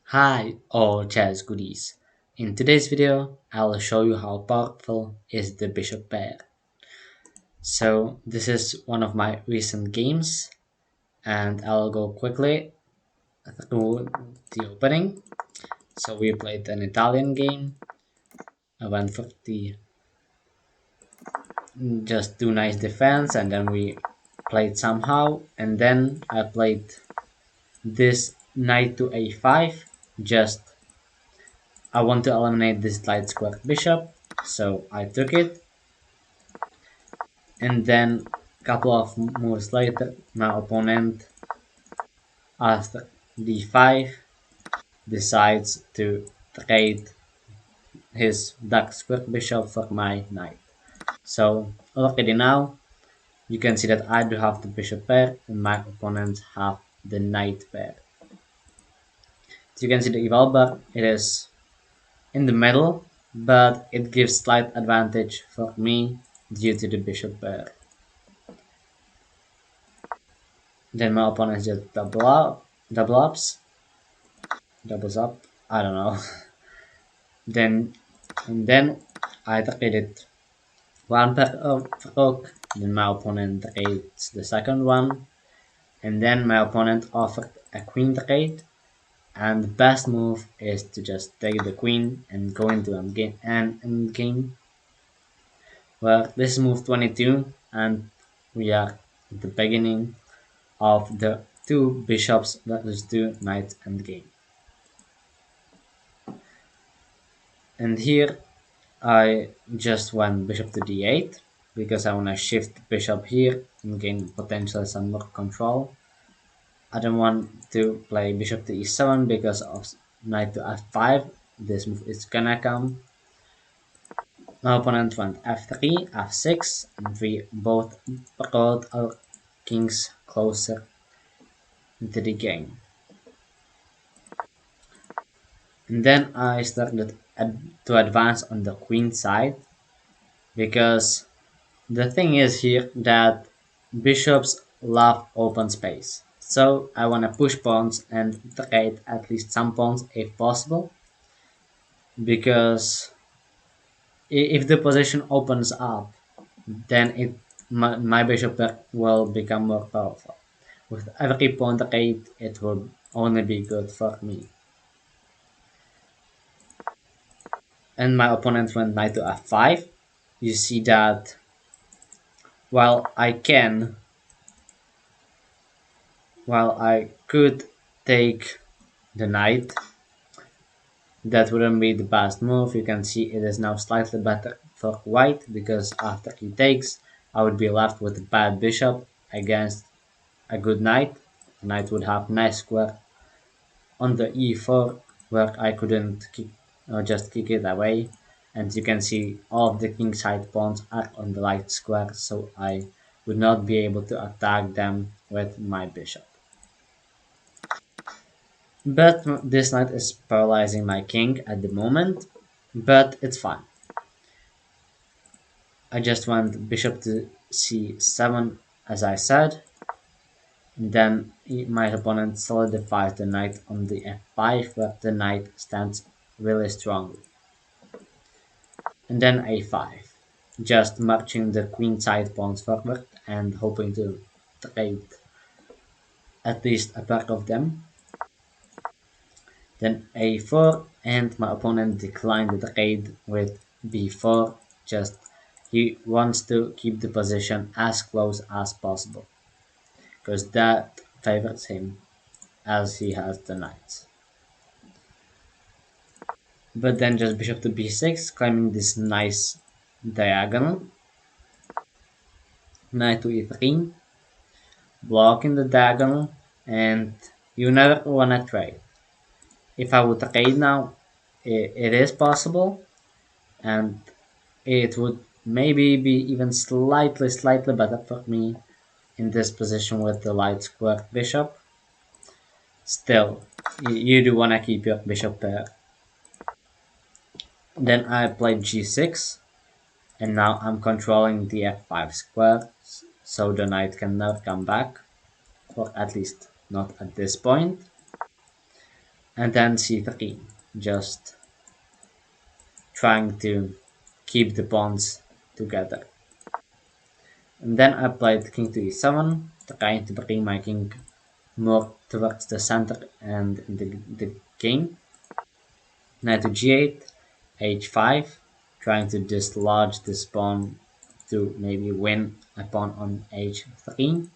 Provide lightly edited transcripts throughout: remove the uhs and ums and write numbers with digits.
Hi, all chess goodies. In today's video, I'll show you how powerful is the bishop pair. So this is one of my recent games and I'll go quickly through the opening. So we played an Italian game. I went for the just do nice defense and then we played somehow and then I played this knight to a5. Just I want to eliminate this light square bishop, so I took it. And then a couple of moves later, my opponent, after d5, decides to trade his dark square bishop for my knight. So already now, you can see that I do have the bishop pair and my opponent have the knight pair. So you can see the eval bar, it is in the middle, but it gives slight advantage for me due to the bishop pair. Then my opponent just double ups, doubles up. I don't know. then I traded one per rook. Then my opponent trades the second one, and then my opponent offered a queen trade. And the best move is to just take the queen and go into endgame, where this is move 22, and we are at the beginning of the two bishops versus two knights endgame. And here I just went bishop to d8 because I want to shift the bishop here and gain potentially some more control. I don't want to play bishop to e7 because of knight to f5. This move is gonna come. My opponent went f3, f6, and we both brought our kings closer into the game. And then I started to advance on the queen side because the thing is here that bishops love open space. So I want to push pawns and trade at least some pawns if possible, because if the position opens up, then my bishop will become more powerful. With every pawn trade, it will only be good for me. And my opponent went knight to f5. You see that while I can while I could take the knight, that wouldn't be the best move. You can see it is now slightly better for white because after he takes, I would be left with a bad bishop against a good knight. The knight would have nice square on the e4 where I couldn't just kick it away. And you can see all of the king side pawns are on the light square, so I would not be able to attack them with my bishop. But this knight is paralyzing my king at the moment, but it's fine. I just want bishop to c7 as I said, and then my opponent solidifies the knight on the f5 where the knight stands really strongly. And then a5, just marching the queen side pawns forward and hoping to trade at least a pair of them. Then a4, and my opponent declined the trade with b4. Just he wants to keep the position as close as possible because that favors him as he has the knights. But then just bishop to b6, claiming this nice diagonal. Knight to e3, blocking the diagonal, and you never wanna trade. If I would trade now, it is possible, and it would maybe be even slightly better for me in this position with the light square bishop. Still, you do want to keep your bishop pair. Then I played g6, and now I'm controlling the f5 square, so the knight cannot come back, or at least not at this point. and then c3, just trying to keep the pawns together. And then I played king to e7, trying to bring my king more towards the center and the game. Knight to g8, h5, trying to dislodge this pawn to maybe win a pawn on h3.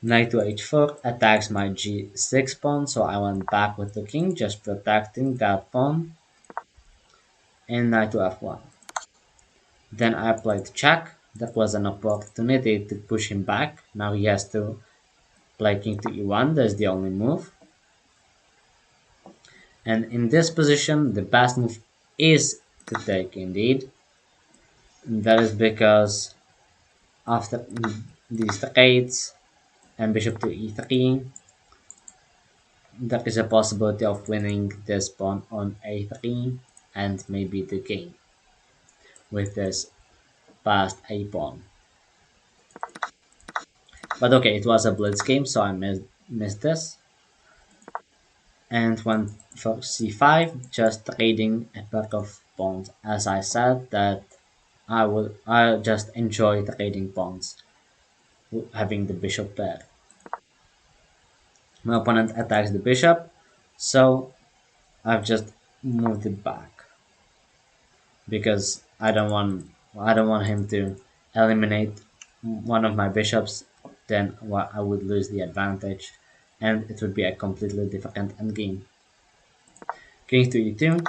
Knight to h4 attacks my g6 pawn, so I went back with the king, just protecting that pawn. And knight to f1. Then I played check. That was an opportunity to push him back. Now he has to play king to e1. That's the only move. And in this position, the best move is to take indeed. And that is because after these trades and bishop to e3, there is a possibility of winning this pawn on a3 and maybe the game with this past a pawn. But okay, it was a blitz game, so I missed this. And went for c5, just trading a pair of pawns. As I said, that I just enjoy trading pawns, having the bishop there. My opponent attacks the bishop, so I've just moved it back because I don't want him to eliminate one of my bishops. Then I would lose the advantage, and it would be a completely different endgame. King to e2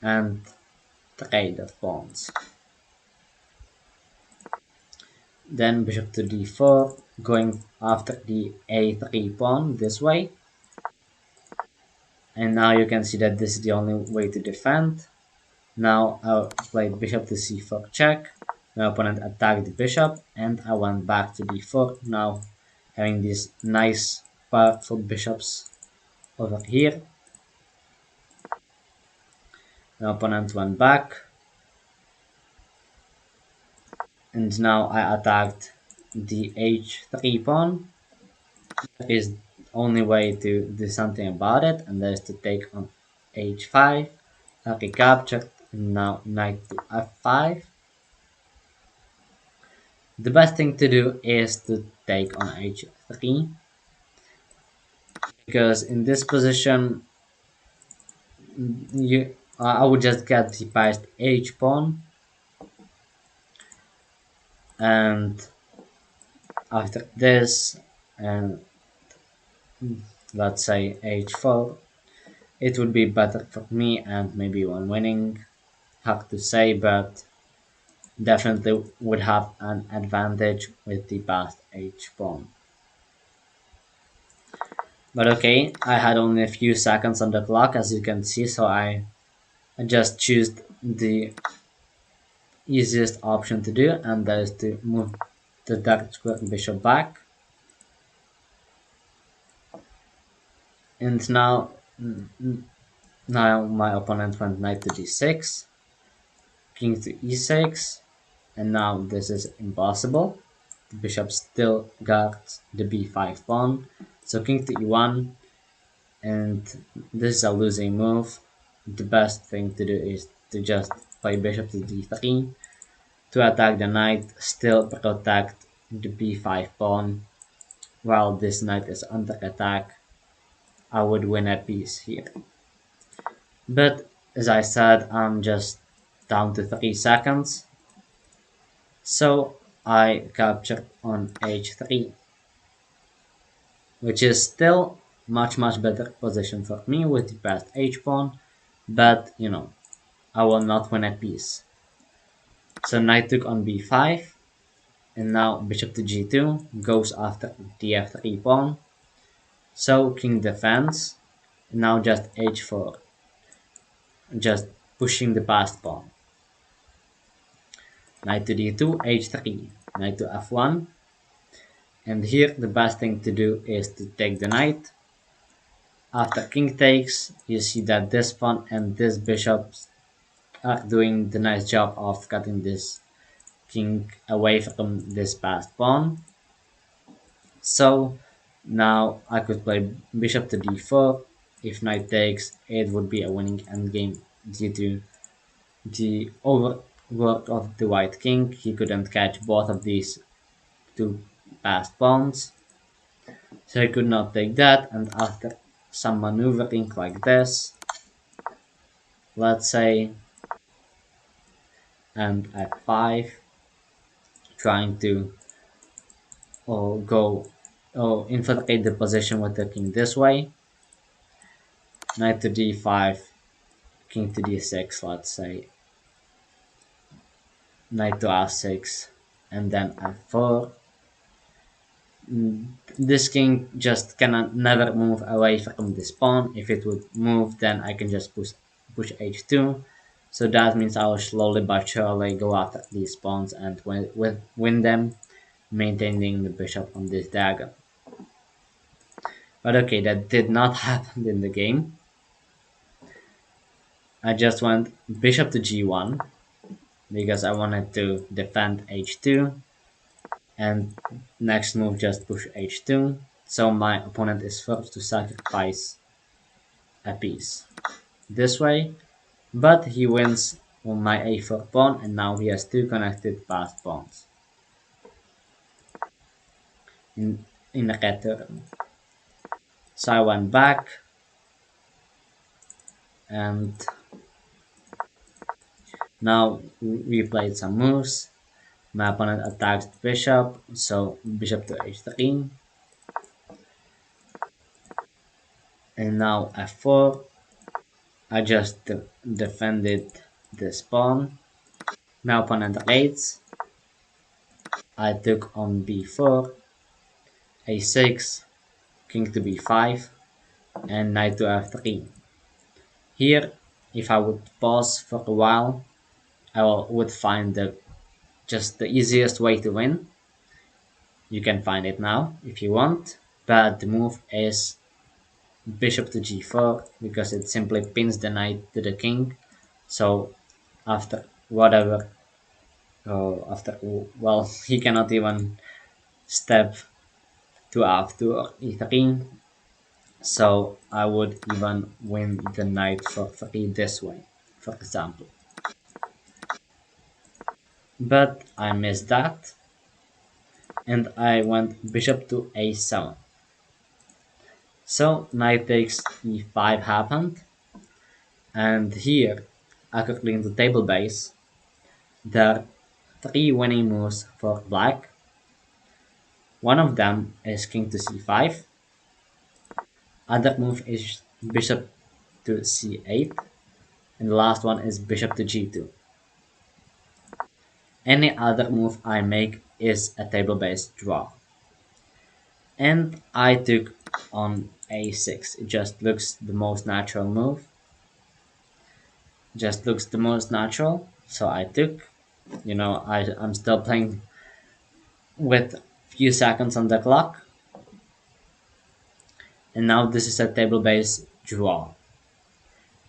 and trade of pawns. Then bishop to d4, going after the a3 pawn this way. And now you can see that this is the only way to defend. Now I played bishop to c4 check. My opponent attacked the bishop and I went back to d4. Now having these nice powerful bishops over here. My opponent went back. And now I attacked the h3 pawn. That is the only way to do something about it, and that is to take on h5. I recaptured, and now knight to f5. The best thing to do is to take on h3, because in this position I would just get the past h pawn, and after this, and let's say h4, it would be better for me and maybe one winning. Hard to say, but definitely would have an advantage with the passed h pawn. But okay, I had only a few seconds on the clock as you can see, so I just choose the easiest option to do, and that is to move the dark square bishop back. And now my opponent went knight to d6, king to e6, and now this is impossible. The bishop still got the b5 pawn, so king to e1, and this is a losing move. The best thing to do is to just play bishop to d3 to attack the knight, still protect the b5 pawn. While this knight is under attack, I would win a piece here. But as I said, I'm just down to 3 seconds, so I captured on h3, which is still much better position for me with the passed h pawn, but I will not win a piece. So knight took on b5, and now bishop to g2 goes after the f3 pawn. So king defends, and now just h4, just pushing the passed pawn. Knight to d2, h3, knight to f1, and here the best thing to do is to take the knight. After king takes, you see that this pawn and this bishop are doing the nice job of cutting this king away from this passed pawn. So Now I could play bishop to d4. If knight takes, it would be a winning endgame due to the overwork of the white king. He couldn't catch both of these two passed pawns, so he could not take that. And after some maneuvering like this, let's say, and at 5, trying to go infiltrate the position with the king this way, knight to d5, king to d6, let's say, knight to f6, and then f4. This king just cannot never move away from this pawn. If it would move, then I can just push h2. So that means I will slowly but surely go after these pawns and win them, maintaining the bishop on this dagger. But okay, that did not happen in the game. I just went bishop to g1 because I wanted to defend h2, and next move just push h2. So my opponent is forced to sacrifice a piece this way, but he wins on my a4 pawn, and now he has two connected passed pawns in, in a return. So I went back and now we played some moves. My opponent attacks the bishop, so bishop to h3, and now f4. I just defended this pawn. My opponent raids. I took on b4, a6, king to b5, and knight to f3. Here, if I would pause for a while, would find just the easiest way to win. You can find it now if you want, but the move is bishop to g4 because it simply pins the knight to the king. So after whatever, after well, he cannot even step to f2 or e3. So I would even win the knight for 3 this way, for example. But I missed that, and I went bishop to a7. So knight takes e5 happened, and here, according to table base, there are 3 winning moves for black. One of them is king to c5, other move is bishop to c8, and the last one is bishop to g2. Any other move I make is a table-based draw. And I took on a6. It just looks the most natural move. Just looks the most natural. So I took. I'm still playing with few seconds on the clock. And now this is a table-based draw.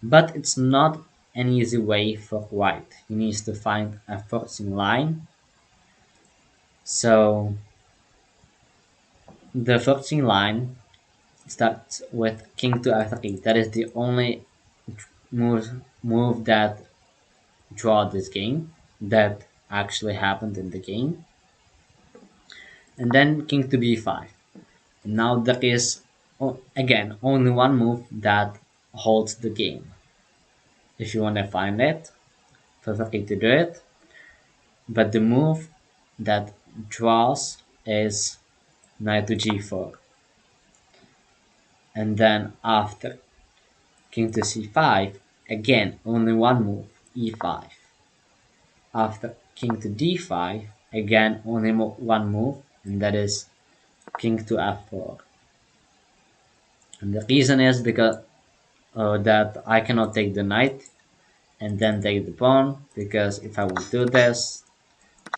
But it's not an easy way for white. He needs to find a forcing line. So the forcing line starts with king to f3. That is the only move that draw this game that actually happened in the game. And then king to b5. Now there is again only one move that holds the game. If you want to find it, feel free to do it. But the move that draws is knight to g4. And then after king to c5, again only one move, e5. After king to d5, again only one move, and that is king to f4. And the reason is because that I cannot take the knight and then take the pawn, because if I would do this,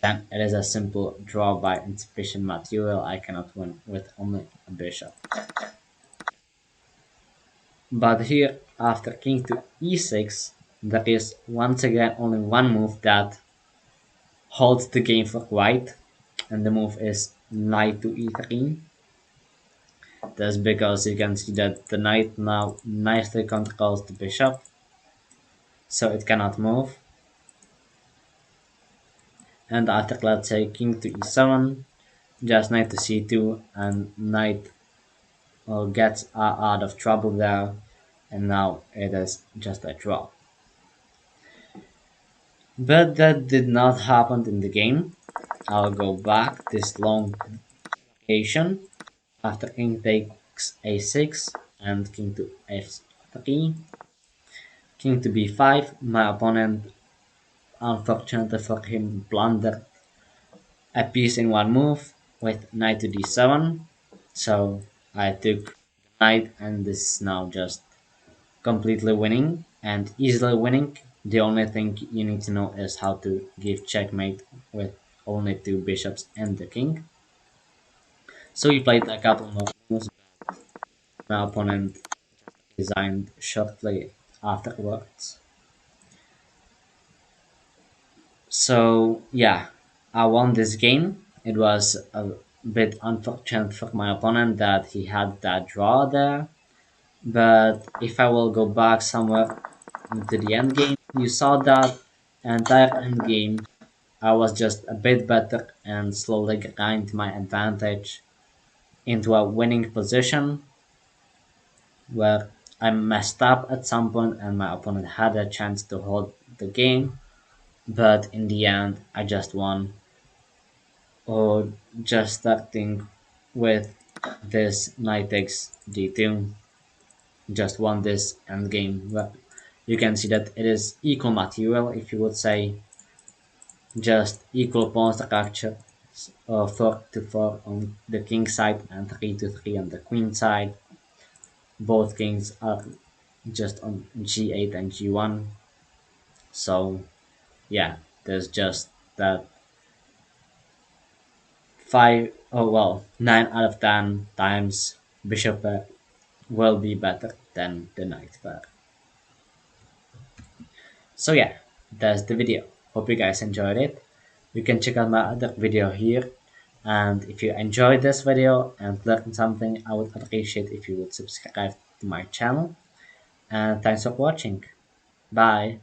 then it is a simple draw by insufficient material. I cannot win with only a bishop. But here, after king to e6, there is once again only one move that holds the game for white, and the move is knight to e3. That's because you can see that the knight now nicely controls the bishop, so it cannot move. And after, let's say, king to e7, just knight to c2, and knight gets out of trouble there, and now it is just a draw. But that did not happen in the game. I'll go back this long variation after king takes a6 and king to f3, king to b5. My opponent, unfortunately for him, blundered a piece in one move with knight to d7. So I took knight, and this is now just completely winning and easily winning. The only thing you need to know is how to give checkmate with only two bishops and the king. So we played a couple more moves. My opponent resigned shortly afterwards. So yeah, I won this game. It was a bit unfortunate for my opponent that he had that draw there. But if I will go back somewhere into the end game, you saw that entire end game I was just a bit better and slowly gained my advantage into a winning position where I messed up at some point and my opponent had a chance to hold the game, but in the end I just won. Or just starting with this knight takes d2, just won this endgame. Well, you can see that it is equal material, if you would say, just equal pawn structure. 4 to 4 on the king side and 3 to 3 on the queen side. Both kings are just on g8 and g1. So yeah, there's just that 9 out of 10 times bishop pair will be better than the knight pair. So yeah, that's the video. Hope you guys enjoyed it. You can check out my other video here. And if you enjoyed this video and learned something, I would appreciate if you would subscribe to my channel. And thanks for watching. Bye.